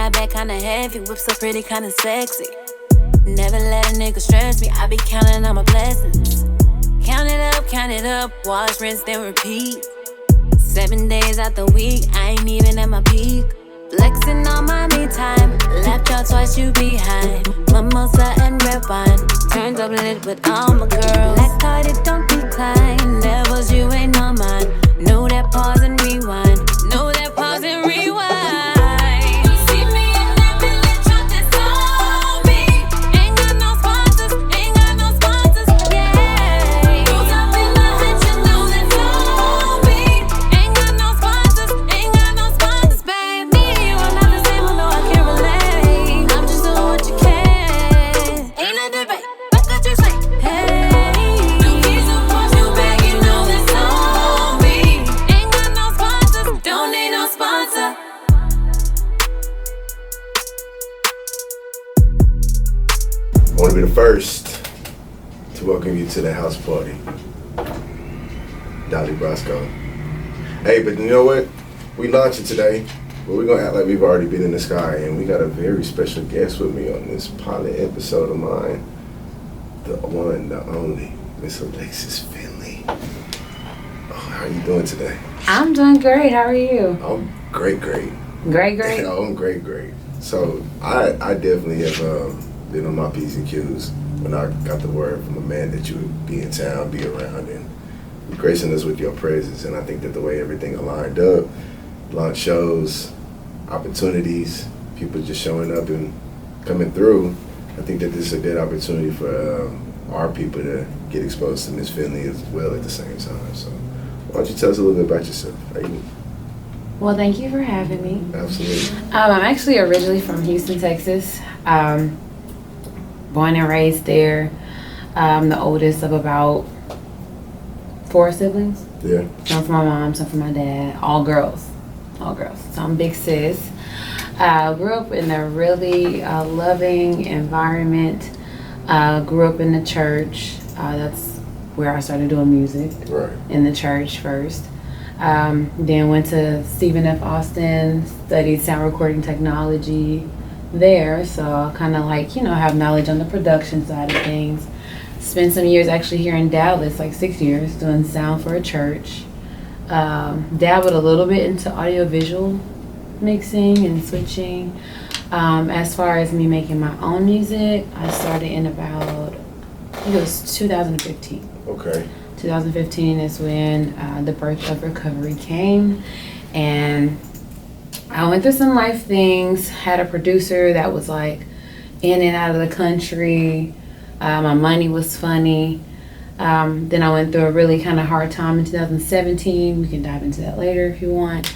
my back kinda heavy, whip so pretty, kinda sexy. Never let a nigga stress me, I be counting on my blessings. Count it up, wash, rinse, then repeat. 7 days out the week, I ain't even at my peak. Flexing on my me time, left out twice, you behind. Mimosa and red wine, turned up lit with all my girls. Black card, it don't decline, levels you ain't on mine. Know that pause and rewind, know that pause and rewind. I want to be the first to welcome you to the house party, Dolly Brasco. Hey, but you know what? We launching today, but we're going to act like we've already been in the sky, and we got a very special guest with me on this pilot episode of mine, the one, the only, Miss Alexis Finley. Oh, how are you doing today? I'm doing great. How are you? I'm great. Great? I'm great. So I definitely have been on my P's and Q's when I got the word from a man that you would be in town, be around, and gracing us with your presence. And I think that the way everything aligned up, launch shows, opportunities, people just showing up and coming through, I think that this is a good opportunity for our people to get exposed to Miss Finley as well at the same time. So why don't you tell us a little bit about yourself? How you? Well, thank you for having me. Absolutely. I'm actually originally from Houston, Texas. Born and raised there. I'm the oldest of about 4 siblings. Yeah. Some from my mom, some from my dad. All girls. So I'm big sis. Grew up in a really loving environment. Grew up in the church. That's where I started doing music. Right. In the church first. Then went to Stephen F. Austin, studied sound recording technology there, so I kind of have knowledge on the production side of things. Spent some years actually here in Dallas, like 6 years, doing sound for a church. Dabbled a little bit into audiovisual mixing and switching. As far as me making my own music, I started in about, I think it was 2015. Okay. 2015 is when the birth of recovery came, and I went through some life things, had a producer that was like in and out of the country. My money was funny. Then I went through a really kind of hard time in 2017. We can dive into that later if you want.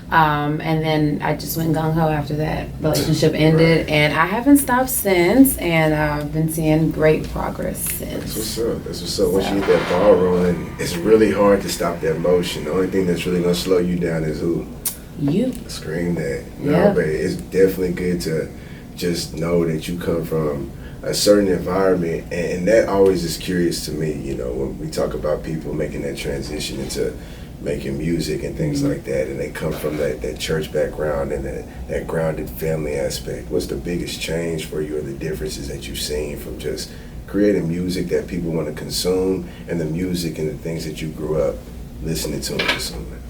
And then I just went gung-ho after that relationship ended, right. And I haven't stopped since, and I've been seeing great progress since. That's what's up. Once you get that ball rolling, it's really hard to stop that motion. The only thing that's really going to slow you down is who? You. Scream that. Yeah. No, but it's definitely good to just know that you come from a certain environment, and that always is curious to me, when we talk about people making that transition into making music and things like that, and they come from that church background and that grounded family aspect. What's the biggest change for you, or the differences that you've seen from just creating music that people want to consume and the music and the things that you grew up listening to and consuming?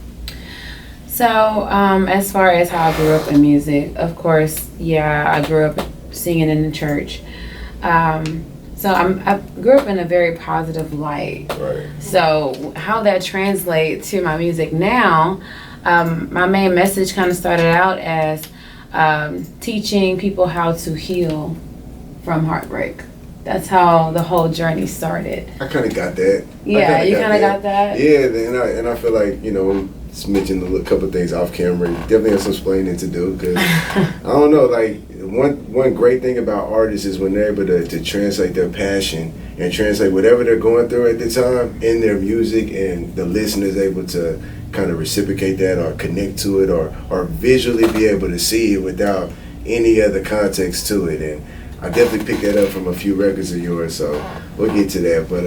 So, as far as how I grew up in music, of course, I grew up singing in the church. So I grew up in a very positive light. Right. So how that translates to my music now, my main message kind of started out as teaching people how to heal from heartbreak. That's how the whole journey started. I kind of got that. Yeah, you kind of got that? Yeah, and I feel like, just mentioned a couple of things off camera. Definitely have some explaining to do, because I don't know, like one great thing about artists is when they're able to translate their passion and translate whatever they're going through at the time in their music, and the listener's able to kind of reciprocate that or connect to it or visually be able to see it without any other context to it. And I definitely picked that up from a few records of yours, so we'll get to that. But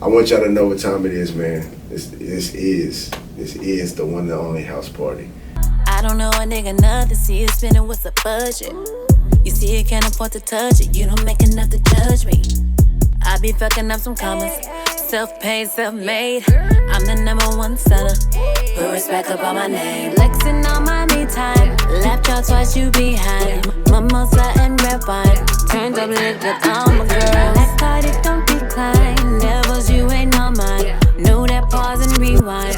I want y'all to know what time it is, man. This is the one and only house party. I don't know a nigga nothing. See you spending, what's the budget? You see you can't afford to touch it. You don't make enough to judge me. I be fucking up some commas. Self-paid, self-made. I'm the #1 seller. Put respect up on my name. Flexing on my me time. Left y'all twice, you behind. Mimosa and red wine. Turned up, lit up, I'm a girl. Black card, it don't decline. Levels, you ain't on mine. Know that pause and rewind.